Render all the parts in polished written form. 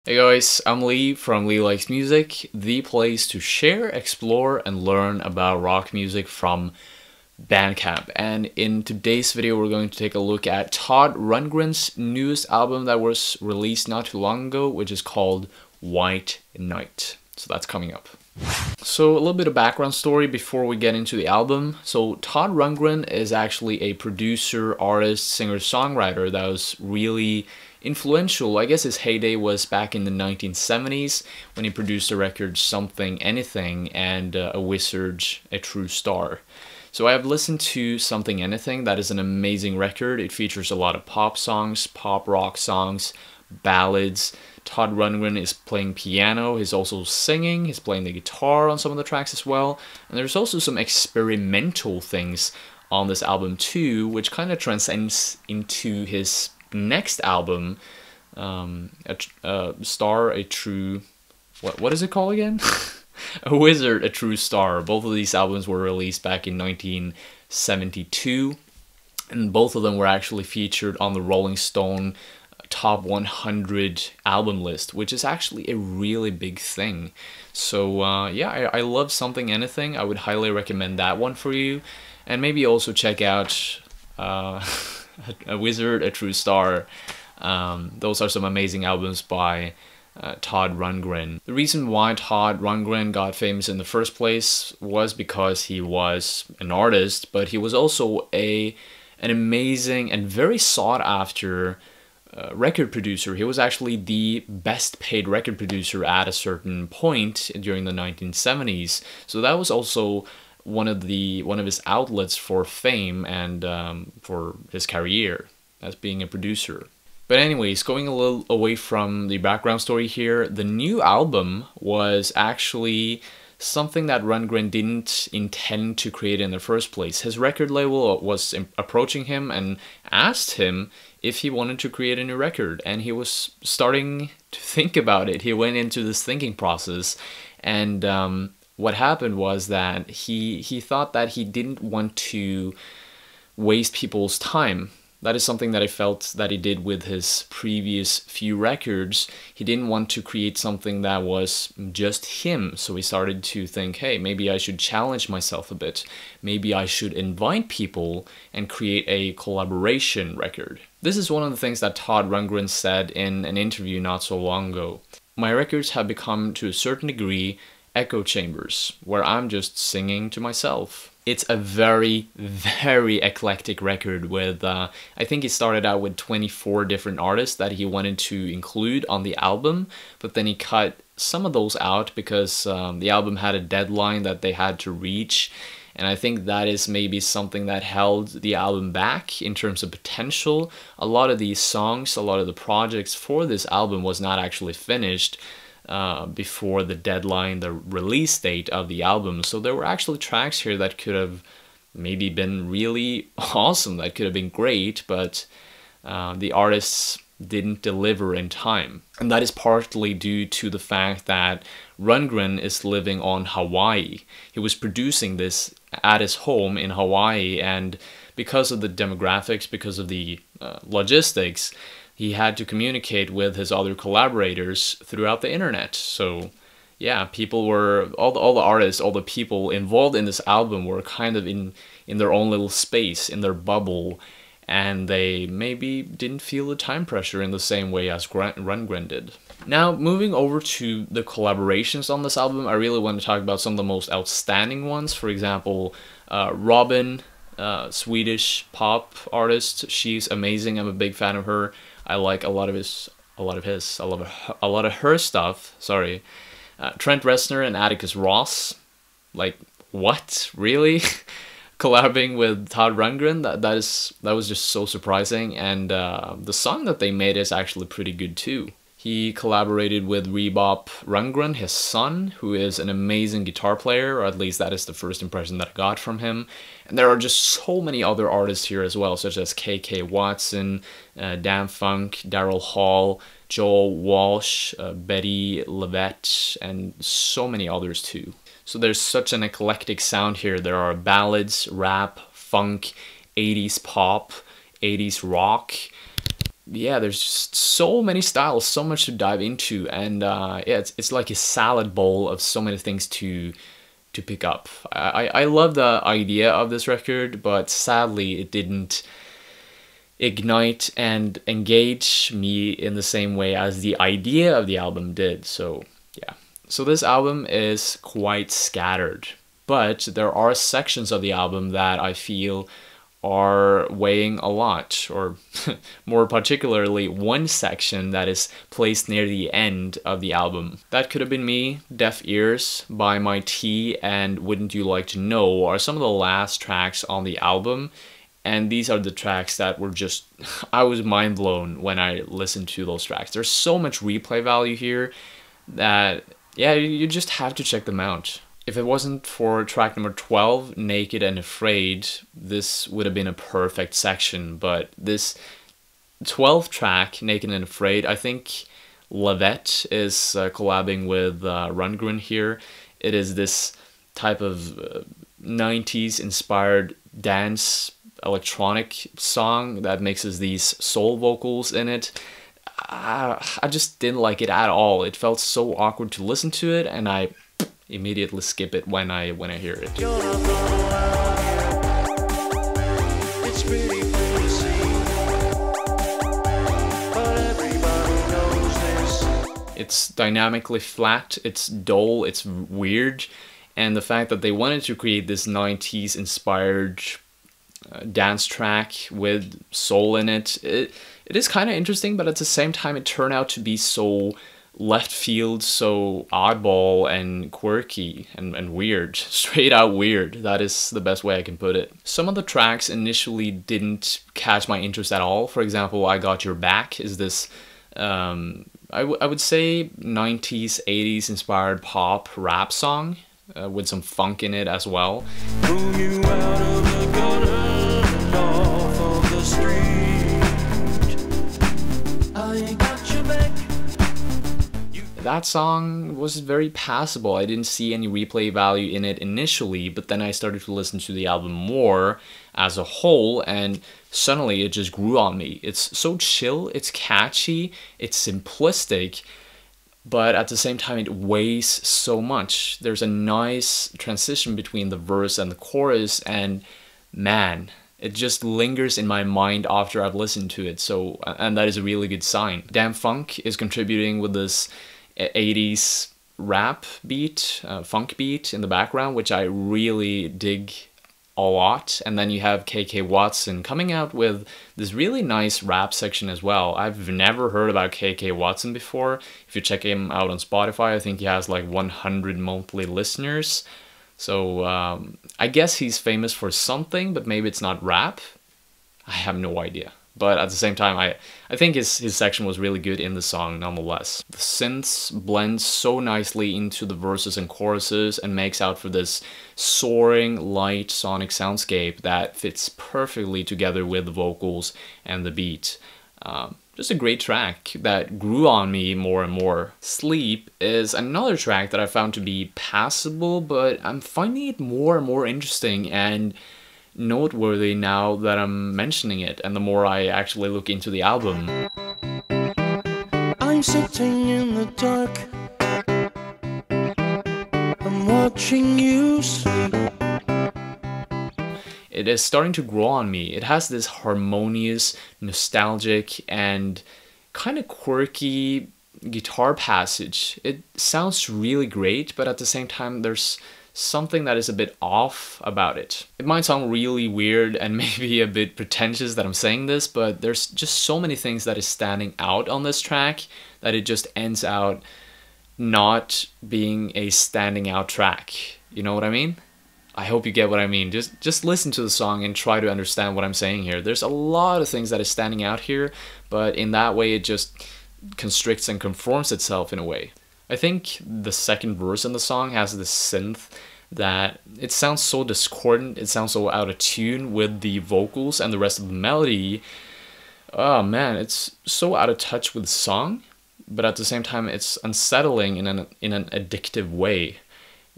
Hey guys, I'm Lee from Lee Likes Music, the place to share, explore, and learn about rock music from Bandcamp. And in today's video, we're going to take a look at Todd Rundgren's newest album that was released not too long ago, which is called White Knight. So that's coming up. So a little bit of background story before we get into the album. So Todd Rundgren is actually a producer, artist, singer-songwriter that was really influential. I guess his heyday was back in the 1970s when he produced the record Something Anything and A Wizard, A True Star. So I have listened to Something Anything. That is an amazing record. It features a lot of pop songs, pop rock songs, ballads. Todd Rundgren is playing piano, he's also singing, he's playing the guitar on some of the tracks as well. And there's also some experimental things on this album too, which kind of transcends into his next album, Star, A True... What is it called again? A Wizard, A True Star. Both of these albums were released back in 1972, and both of them were actually featured on the Rolling Stone Top 100 album list, which is actually a really big thing. So yeah, I love Something Anything. I would highly recommend that one for you, and maybe also check out A Wizard, A True Star. Those are some amazing albums by Todd Rundgren. The reason why Todd Rundgren got famous in the first place was because he was an artist, but he was also an amazing and very sought after record producer. He was actually the best paid record producer at a certain point during the 1970s. So that was also one of his outlets for fame and for his career as being a producer. But anyways, going a little away from the background story here, the new album was actually something that Rundgren didn't intend to create in the first place. His record label was approaching him and asked him if he wanted to create a new record, and he was starting to think about it. He went into this thinking process, and what happened was that he thought that he didn't want to waste people's time. That is something that I felt that he did with his previous few records. He didn't want to create something that was just him. So he started to think, hey, maybe I should challenge myself a bit. Maybe I should invite people and create a collaboration record. This is one of the things that Todd Rundgren said in an interview not so long ago. My records have become, to a certain degree, echo chambers, where I'm just singing to myself. It's a very, very eclectic record with, I think he started out with 24 different artists that he wanted to include on the album, but then he cut some of those out because the album had a deadline that they had to reach, and I think that is maybe something that held the album back in terms of potential. A lot of these songs, a lot of the projects for this album was not actually finished before the deadline, the release date of the album. So there were actually tracks here that could have maybe been really awesome, that could have been great, but the artists didn't deliver in time. And that is partly due to the fact that Rundgren is living on Hawaii. He was producing this at his home in Hawaii, and because of the demographics, because of the logistics, he had to communicate with his other collaborators throughout the internet. So yeah, people were, all the artists, all the people involved in this album were kind of in their own little space, in their bubble, and they maybe didn't feel the time pressure in the same way as Rundgren did. Now, moving over to the collaborations on this album, I really want to talk about some of the most outstanding ones. For example, Robyn, Swedish pop artist. She's amazing. I'm a big fan of her. I like a lot of her stuff. Sorry. Trent Reznor and Atticus Ross. Like, what? Really? Collabing with Todd Rundgren? That was just so surprising, and the song that they made is actually pretty good too. He collaborated with Rebop Rundgren, his son, who is an amazing guitar player, or at least that is the first impression that I got from him. And there are just so many other artists here as well, such as KK Watson, Dan Funk, Daryl Hall, Joel Walsh, Betty Levette, and so many others too. So there's such an eclectic sound here. There are ballads, rap, funk, 80s pop, 80s rock. yeah, there's just so many styles, so much to dive into, and yeah, it's like a salad bowl of so many things to pick up. I love the idea of this record, but sadly it didn't ignite and engage me in the same way as the idea of the album did. So yeah, so this album is quite scattered, but there are sections of the album that I feel are weighing a lot, or more particularly one section that is placed near the end of the album. That Could Have Been Me, Deaf Ears, By My Tea, and Wouldn't You Like to Know are some of the last tracks on the album, and these are the tracks that were just, I was mind blown when I listened to those tracks. There's so much replay value here that, yeah, you just have to check them out. If it wasn't for track number 12, Naked and Afraid, this would have been a perfect section. But this 12th track, Naked and Afraid, I think Lavette is collabing with Rundgren here. It is this type of 90s inspired dance electronic song that mixes these soul vocals in it. I just didn't like it at all. It felt so awkward to listen to it, and I immediately skip it when I hear it. It's dynamically flat, it's dull, it's weird, and the fact that they wanted to create this 90s inspired dance track with soul in it, it is kind of interesting, but at the same time it turned out to be so left field, so oddball and quirky and weird. Straight out weird. That is the best way I can put it. Some of the tracks initially didn't catch my interest at all. For example, I Got Your Back is this, I would say 90s, 80s inspired pop rap song with some funk in it as well. Move you out of the gutter and off of the street. I got your back. That song was very passable. I didn't see any replay value in it initially, but then I started to listen to the album more as a whole, and suddenly it just grew on me. It's so chill, it's catchy, it's simplistic, but at the same time it weighs so much. There's a nice transition between the verse and the chorus, and man, it just lingers in my mind after I've listened to it. So, and that is a really good sign. Damn Funk is contributing with this 80s rap beat, funk beat in the background, which I really dig a lot. And then you have KK Watson coming out with this really nice rap section as well. I've never heard about KK Watson before. If you check him out on Spotify, I think he has like 100 monthly listeners. So I guess he's famous for something, but maybe it's not rap. I have no idea. But at the same time, I think his section was really good in the song nonetheless. The synths blend so nicely into the verses and choruses and makes out for this soaring, light sonic soundscape that fits perfectly together with the vocals and the beat. Just a great track that grew on me more and more. Sleep is another track that I found to be passable, but I'm finding it more and more interesting and noteworthy now that I'm mentioning it, and the more I actually look into the album. I'm sitting in the dark, I'm watching you sleep. It is starting to grow on me. It has this harmonious, nostalgic, and kind of quirky guitar passage. It sounds really great, but at the same time there's something that is a bit off about it. It might sound really weird and maybe a bit pretentious that I'm saying this, but there's just so many things that is standing out on this track that it just ends out not being a standing out track. You know what I mean? I hope you get what I mean. Just listen to the song and try to understand what I'm saying here. There's a lot of things that is standing out here, but in that way it just constricts and conforms itself in a way. I think the second verse in the song has this synth that it sounds so discordant, it sounds so out of tune with the vocals and the rest of the melody. Oh man, it's so out of touch with the song, but at the same time it's unsettling in an addictive way.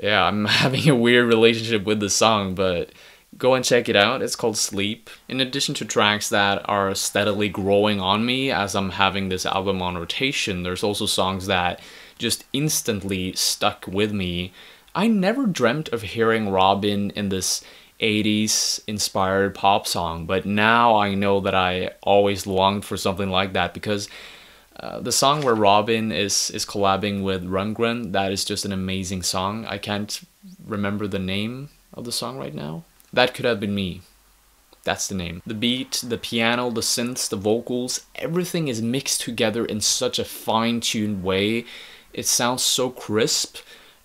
Yeah, I'm having a weird relationship with the song, but Go and check it out. It's called Sleep. In addition to tracks that are steadily growing on me as I'm having this album on rotation, there's also songs that just instantly stuck with me. I never dreamt of hearing Robyn in this 80s inspired pop song, but now I know that I always longed for something like that, because the song where Robyn is collabing with Rundgren, that is just an amazing song. I can't remember the name of the song right now. That Could Have Been Me. That's the name. The beat, the piano, the synths, the vocals, everything is mixed together in such a fine-tuned way. It sounds so crisp,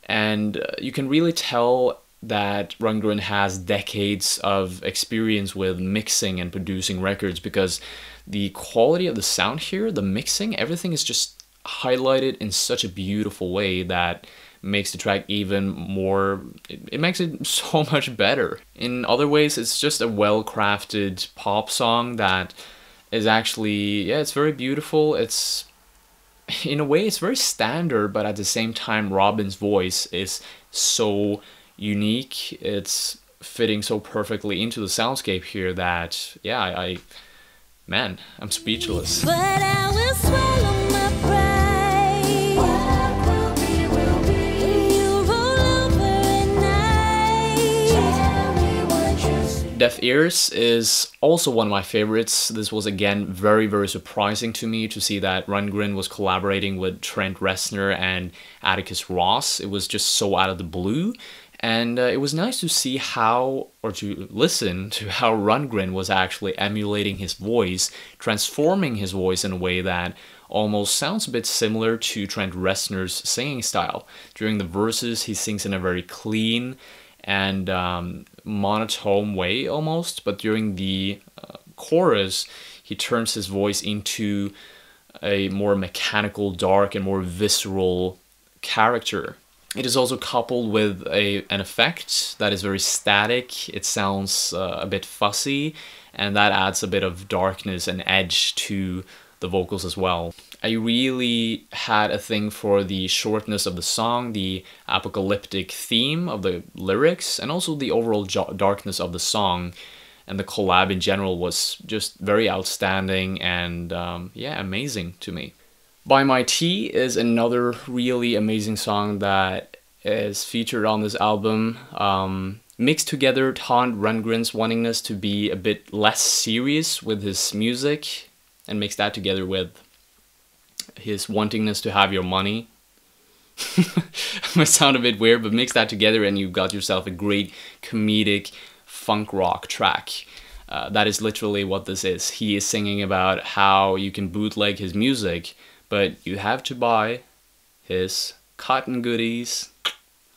and you can really tell that Rundgren has decades of experience with mixing and producing records, because the quality of the sound here, the mixing, everything is just highlighted in such a beautiful way that makes the track even more, it makes it so much better. In other ways, it's just a well-crafted pop song that is actually, yeah, it's very beautiful. It's, in a way, it's very standard, but at the same time, Robyn's voice is so unique. It's fitting so perfectly into the soundscape here that, yeah, man, I'm speechless. But I will swallow my pride. Deaf Ears is also one of my favorites. This was again very, very surprising to me to see that Rundgren was collaborating with Trent Reznor and Atticus Ross. It was just so out of the blue. And it was nice to see how, or to listen to how Rundgren was actually emulating his voice, transforming his voice in a way that almost sounds a bit similar to Trent Reznor's singing style. During the verses, he sings in a very clean and monotone way almost, but during the chorus, he turns his voice into a more mechanical, dark, and more visceral character. It is also coupled with an effect that is very static. It sounds a bit fuzzy, and that adds a bit of darkness and edge to the vocals as well. I really had a thing for the shortness of the song, the apocalyptic theme of the lyrics, and also the overall darkness of the song. And the collab in general was just very outstanding and, yeah, amazing to me. By My Tea is another really amazing song that is featured on this album. Mixed together Todd Rundgren's wantingness to be a bit less serious with his music, and mix that together with his wantingness to have your money. It might sound a bit weird, but mix that together and you've got yourself a great comedic funk rock track. That is literally what this is. He is singing about how you can bootleg his music, but you have to buy his cotton goodies.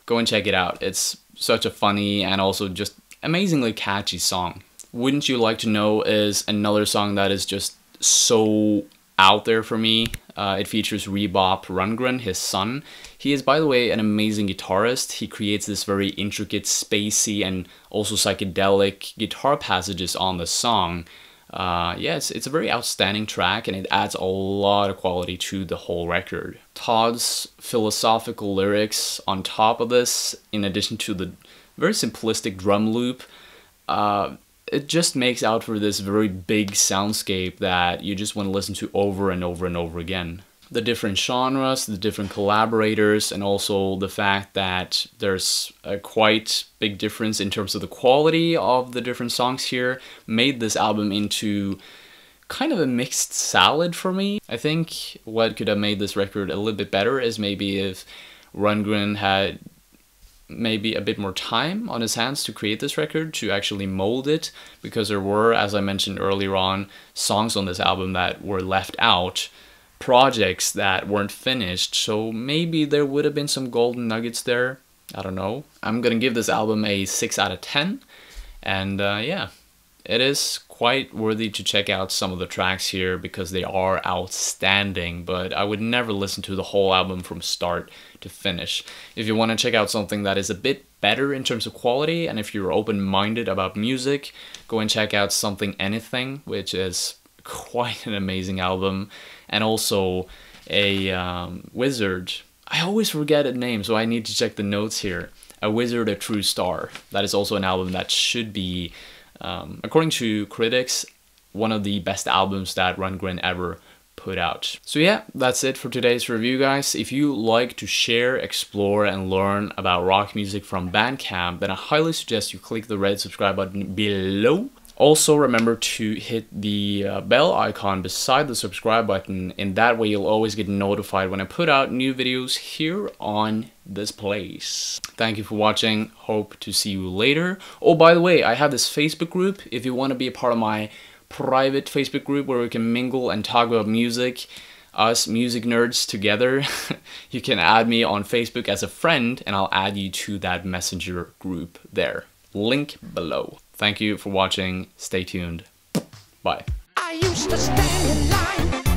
Go and check it out. It's such a funny and also just amazingly catchy song. Wouldn't You Like to Know is another song that is just so out there for me. It features Rebop Rundgren, his son. He is, by the way, an amazing guitarist. He creates this very intricate, spacey, and also psychedelic guitar passages on the song. Yeah, it's a very outstanding track, and it adds a lot of quality to the whole record. Todd's philosophical lyrics on top of this, in addition to the very simplistic drum loop, it just makes out for this very big soundscape that you just want to listen to over and over and over again. The different genres, the different collaborators, and also the fact that there's a quite big difference in terms of the quality of the different songs here made this album into kind of a mixed salad for me. I think what could have made this record a little bit better is maybe if Rundgren had maybe a bit more time on his hands to create this record, to actually mold it, because there were, as I mentioned earlier on, songs on this album that were left out, projects that weren't finished, so maybe there would have been some golden nuggets there. I don't know. I'm gonna give this album a 6 out of 10, and yeah, it is quite worthy to check out some of the tracks here because they are outstanding, but I would never listen to the whole album from start to finish. If you want to check out something that is a bit better in terms of quality, and if you're open-minded about music, go and check out Something Anything, which is quite an amazing album, and also a Wizard I always forget a name, so I need to check the notes here. A Wizard, a True Star. That is also an album that should be, according to critics, one of the best albums that Rundgren ever put out. So yeah, that's it for today's review, guys. If you like to share, explore, and learn about rock music from Bandcamp, then I highly suggest you click the red subscribe button below. Also, remember to hit the bell icon beside the subscribe button. In that way, you'll always get notified when I put out new videos here on this place. Thank you for watching. Hope to see you later. Oh, by the way, I have this Facebook group. If you want to be a part of my private Facebook group where we can mingle and talk about music, us music nerds together, you can add me on Facebook as a friend and I'll add you to that messenger group there. Link below. Thank you for watching. Stay tuned. Bye. I used to stand in line